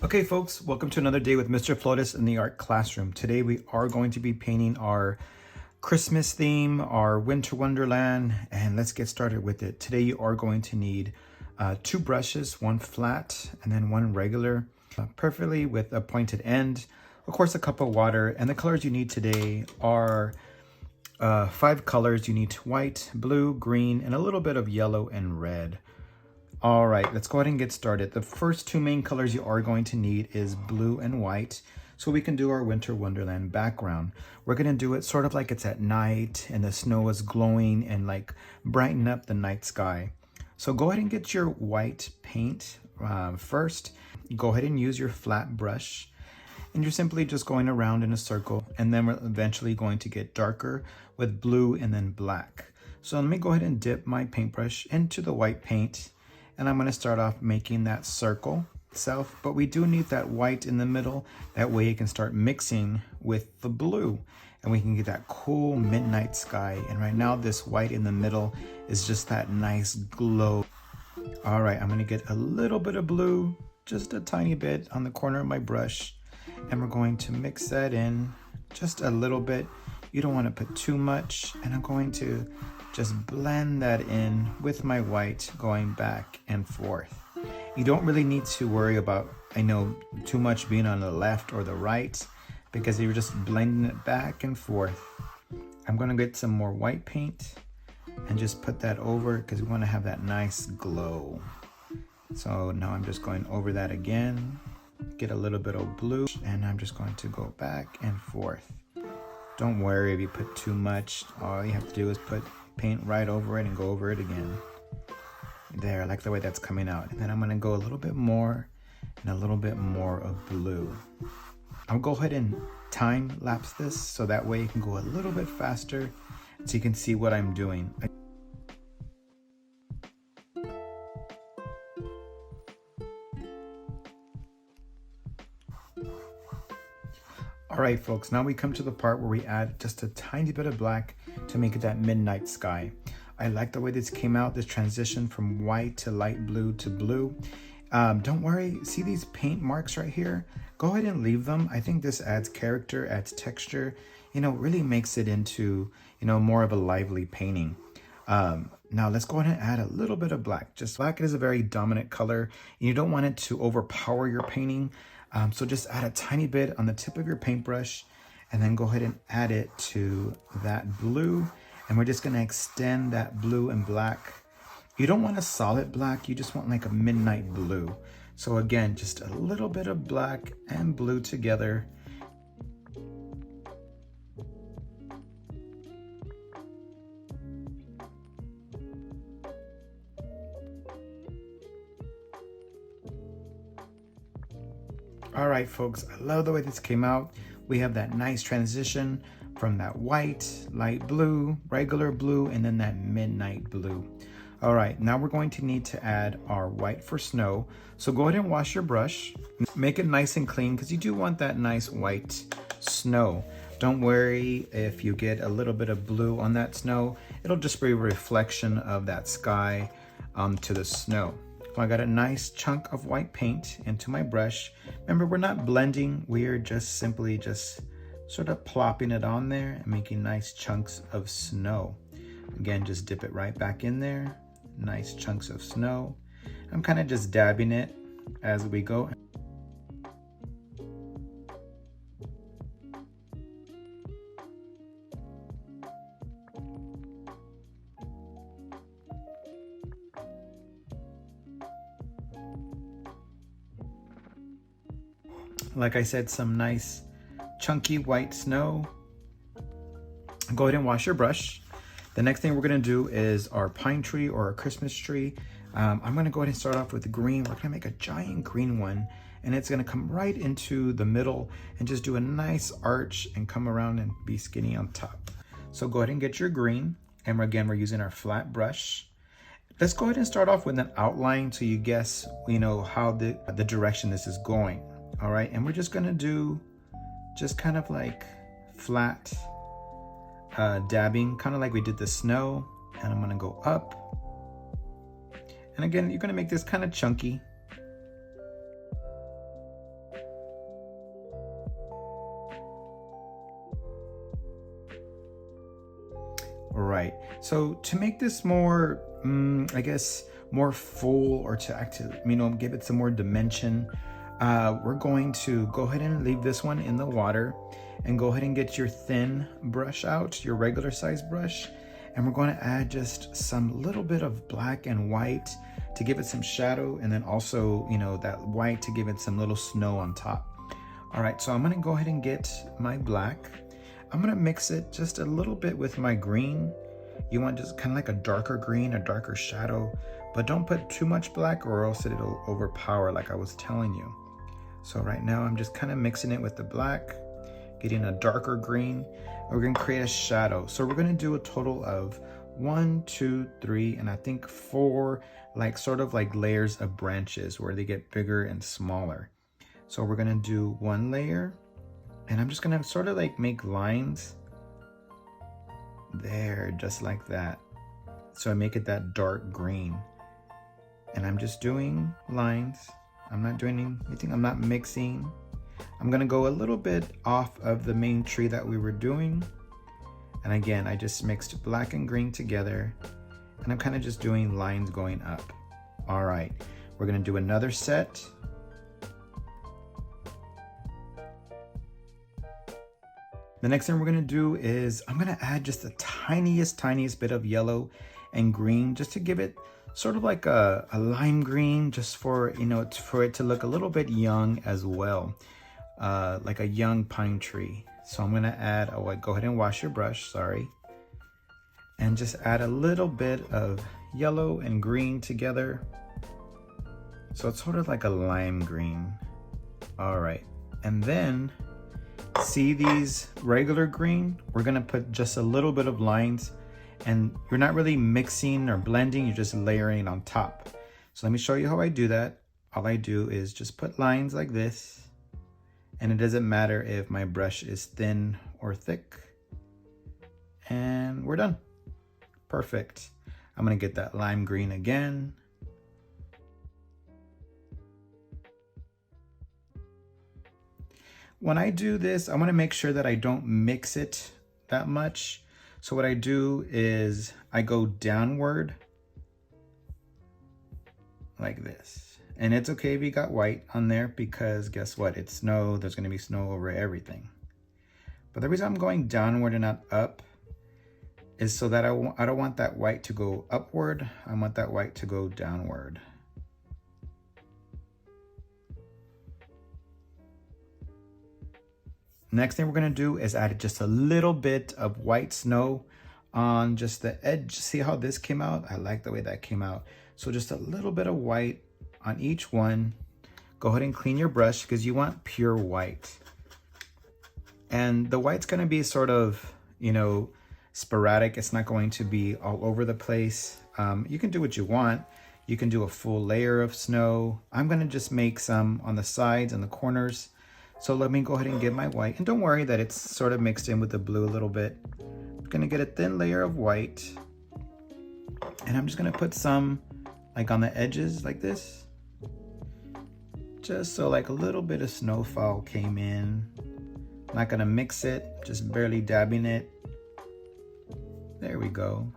Okay folks, welcome to another day with Mr. Flotus in the art classroom. Today we are going to be painting our Christmas theme, our Winter Wonderland, and let's get started with it. Today you are going to need two brushes, one flat and then one regular, perfectly with a pointed end. Of course, a cup of water, and the colors you need today are 5 colors. You need white, blue, green, and a little bit of yellow and red. All right, let's go ahead and get started. The first two main colors you are going to need is blue and white, so we can do our Winter Wonderland background. We're gonna do it sort of like it's at night and the snow is glowing and like brighten up the night sky. So go ahead and get your white paint first. Go ahead and use your flat brush, and you're simply just going around in a circle, and then we're eventually going to get darker with blue and then black. So let me go ahead and dip my paintbrush into the white paint. And I'm going to start off making that circle itself, but we do need that white in the middle. That way it can start mixing with the blue and we can get that cool midnight sky. And right now this white in the middle is just that nice glow. All right, I'm going to get a little bit of blue, just a tiny bit on the corner of my brush. And we're going to mix that in just a little bit. You don't want to put too much. And I'm going to just blend that in with my white, going back and forth. You don't really need to worry about, too much being on the left or the right, because you're just blending it back and forth. I'm gonna get some more white paint and just put that over because we want to have that nice glow. So now I'm just going over that again, get a little bit of blue, and I'm just going to go back and forth. Don't worry if you put too much. All you have to do is put paint right over it and go over it again. There, I like the way that's coming out. And then I'm going to go a little bit more and a little bit more of blue. I'll go ahead and time lapse this so that way you can go a little bit faster so you can see what I'm doing. All right, folks, now we come to the part where we add just a tiny bit of black to make it that midnight sky. I like the way this came out, this transition from white to light blue to blue. Don't worry, see these paint marks right here? Go ahead and leave them. I think this adds character, adds texture, really makes it into, more of a lively painting. Now let's go ahead and add a little bit of black. Just black is a very dominant color, and you don't want it to overpower your painting. So just add a tiny bit on the tip of your paintbrush and then go ahead and add it to that blue. And we're just gonna extend that blue and black. You don't want a solid black, you just want like a midnight blue. So again, just a little bit of black and blue together. All right, folks, I love the way this came out. We have that nice transition from that white, light blue, regular blue, and then that midnight blue. All right, now we're going to need to add our white for snow. So go ahead and wash your brush. Make it nice and clean because you do want that nice white snow. Don't worry if you get a little bit of blue on that snow. It'll just be a reflection of that sky to the snow. So I got a nice chunk of white paint into my brush. Remember, we're not blending. We are just simply just sort of plopping it on there and making nice chunks of snow. Again, just dip it right back in there. Nice chunks of snow. I'm kind of just dabbing it as we go. Like I said, some nice chunky white snow. Go ahead and wash your brush. The next thing we're gonna do is our pine tree or a Christmas tree. I'm gonna go ahead and start off with the green. We're gonna make a giant green one, and it's gonna come right into the middle and just do a nice arch and come around and be skinny on top. So go ahead and get your green. And again, we're using our flat brush. Let's go ahead and start off with an outline so you guess, how the direction this is going. All right, and we're just gonna do just kind of like flat dabbing, kind of like we did the snow. And I'm gonna go up. And again, you're gonna make this kind of chunky. So to make this more, I guess, more full, or to actually, give it some more dimension, we're going to go ahead and leave this one in the water and go ahead and get your thin brush out, your regular size brush. And we're going to add just some little bit of black and white to give it some shadow. And then also, that white to give it some little snow on top. All right, so I'm going to go ahead and get my black. I'm going to mix it just a little bit with my green. You want just kind of like a darker green, a darker shadow, but don't put too much black or else it'll overpower like I was telling you. So right now I'm just kind of mixing it with the black, getting a darker green. We're going to create a shadow. So we're going to do a total of 1, 2, 3, and I think 4, sort of like layers of branches where they get bigger and smaller. So we're going to do 1 layer, and I'm just going to sort of make lines there, just like that. So I make it that dark green, and I'm just doing lines. I'm not doing anything, I'm not mixing. I'm gonna go a little bit off of the main tree that we were doing. And again, I just mixed black and green together, and I'm kind of just doing lines going up. All right, we're gonna do another set. The next thing we're gonna do is I'm gonna add just the tiniest bit of yellow and green, just to give it sort of like a lime green, just for, for it to look a little bit young as well, like a young pine tree. So I'm gonna add, go ahead and wash your brush, sorry. And just add a little bit of yellow and green together. So it's sort of like a lime green. All right, and then see these regular green? We're gonna put just a little bit of lines, and you're not really mixing or blending, you're just layering on top. So let me show you how I do that. All I do is just put lines like this, and it doesn't matter if my brush is thin or thick. And we're done. Perfect. I'm gonna get that lime green again. When I do this, I wanna make sure that I don't mix it that much. So what I do is I go downward like this. And it's okay if you got white on there, because guess what? It's snow, there's gonna be snow over everything. But the reason I'm going downward and not up is so that I don't want that white to go upward, I want that white to go downward. Next thing we're gonna do is add just a little bit of white snow on just the edge. See how this came out? I like the way that came out. So just a little bit of white on each one. Go ahead and clean your brush, because you want pure white. And the white's gonna be sort of, sporadic. It's not going to be all over the place. You can do what you want. You can do a full layer of snow. I'm gonna just make some on the sides and the corners. So let me go ahead and get my white. And don't worry that it's sort of mixed in with the blue a little bit. I'm gonna get a thin layer of white. And I'm just gonna put some on the edges like this. Just so a little bit of snowfall came in. I'm not gonna mix it, just barely dabbing it. There we go.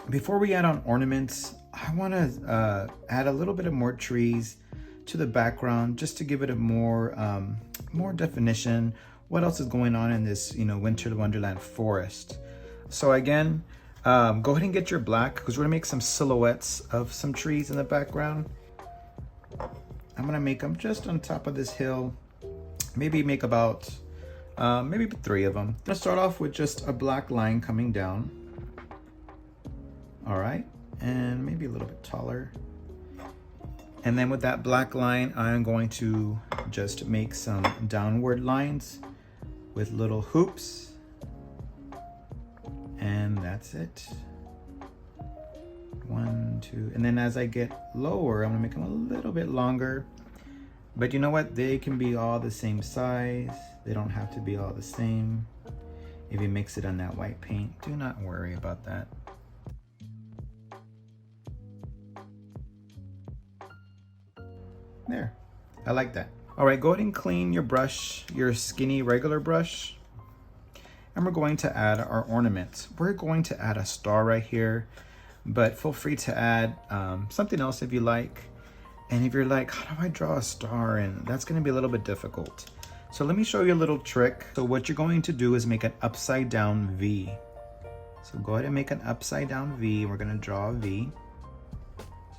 Before we add on ornaments, I want to add a little bit of more trees to the background, just to give it a more definition. What else is going on in this, Winter Wonderland forest? So again, go ahead and get your black, because we're gonna make some silhouettes of some trees in the background. I'm gonna make them just on top of this hill. Maybe make about, maybe 3 of them. I'm gonna start off with just a black line coming down. All right, and maybe a little bit taller. And then with that black line, I'm going to just make some downward lines with little hoops. And that's it. 1, 2, and then as I get lower, I'm gonna make them a little bit longer. But you know what? They can be all the same size. They don't have to be all the same. If you mix it on that white paint, do not worry about that. There. I like that. All right, go ahead and clean your brush, your skinny regular brush. And we're going to add our ornaments. We're going to add a star right here, but feel free to add something else if you like. And if you're like, how do I draw a star? And that's gonna be a little bit difficult. So let me show you a little trick. So what you're going to do is make an upside down V. So go ahead and make an upside down V. We're gonna draw a V.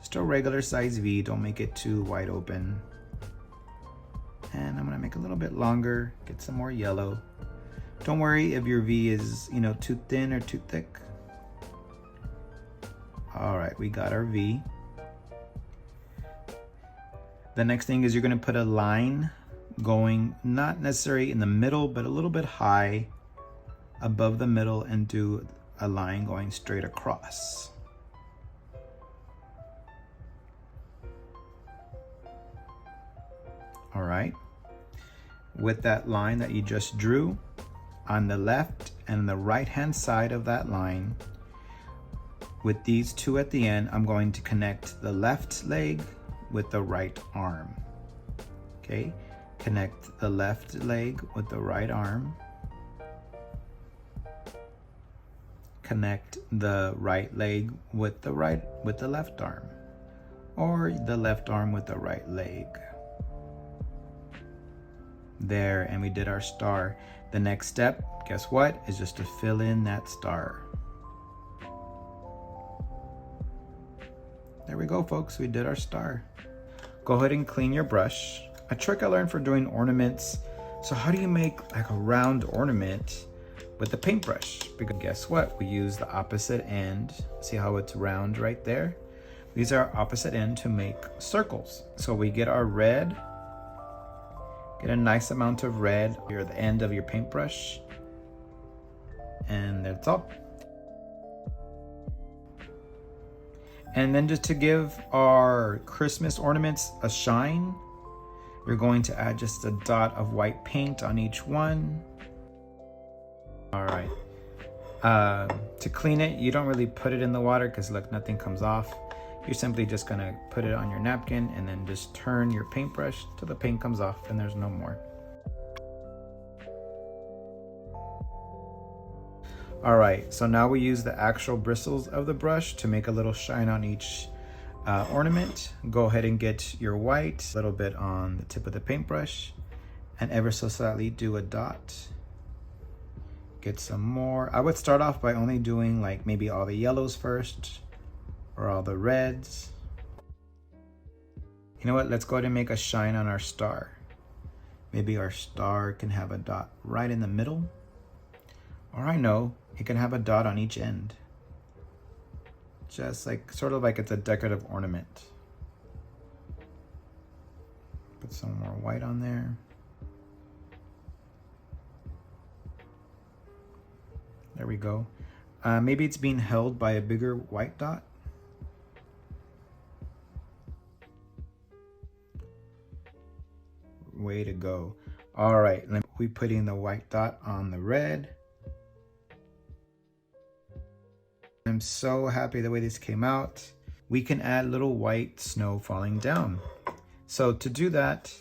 Just a regular size V, don't make it too wide open. And I'm gonna make a little bit longer, get some more yellow. Don't worry if your V is, too thin or too thick. All right, we got our V. The next thing is you're gonna put a line going not necessarily in the middle, but a little bit high above the middle, and do a line going straight across. All right. With that line that you just drew, on the left and the right hand side of that line, with these two at the end, I'm going to connect the left leg with the right arm. Okay, connect the left leg with the right arm. Connect the right leg with the left arm, or the left arm with the right leg. There, and we did our star. The next step, guess what, is just to fill in that star. There we go, folks, we did our star. Go ahead and clean your brush. A trick I learned for doing ornaments. So how do you make like a round ornament with the paintbrush? Because guess what, we use the opposite end. See how it's round right there? We use our opposite end to make circles. So we get our red, get a nice amount of red here at the end of your paintbrush, and that's all. And then just to give our Christmas ornaments a shine, we're going to add just a dot of white paint on each one. All right. To clean it, you don't really put it in the water because look, nothing comes off. You're simply just gonna put it on your napkin and then just turn your paintbrush till the paint comes off and there's no more. All right, so now we use the actual bristles of the brush to make a little shine on each ornament. Go ahead and get your white, a little bit on the tip of the paintbrush, and ever so slightly do a dot. Get some more. I would start off by only doing like maybe all the yellows first, or all the reds. You know what, let's go ahead and make a shine on our star. Maybe our star can have a dot right in the middle, or I know it can have a dot on each end. Just like, sort of like it's a decorative ornament. Put some more white on there. There we go. Maybe it's being held by a bigger white dot. Way to go. All right, we putting the white dot on the red. I'm so happy the way this came out. We can add little white snow falling down. So to do that,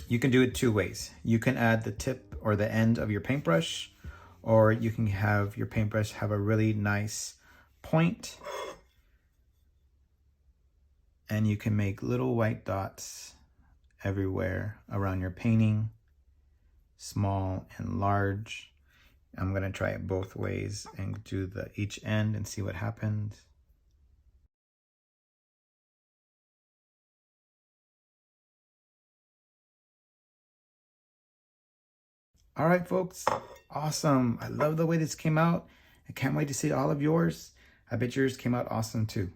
you can do it two ways. You can add the tip or the end of your paintbrush, or you can have your paintbrush have a really nice point, and you can make little white dots everywhere around your painting, small and large. I'm gonna try it both ways and do each end and see what happens. All right, folks, awesome. I love the way this came out. I can't wait to see all of yours. I bet yours came out awesome too.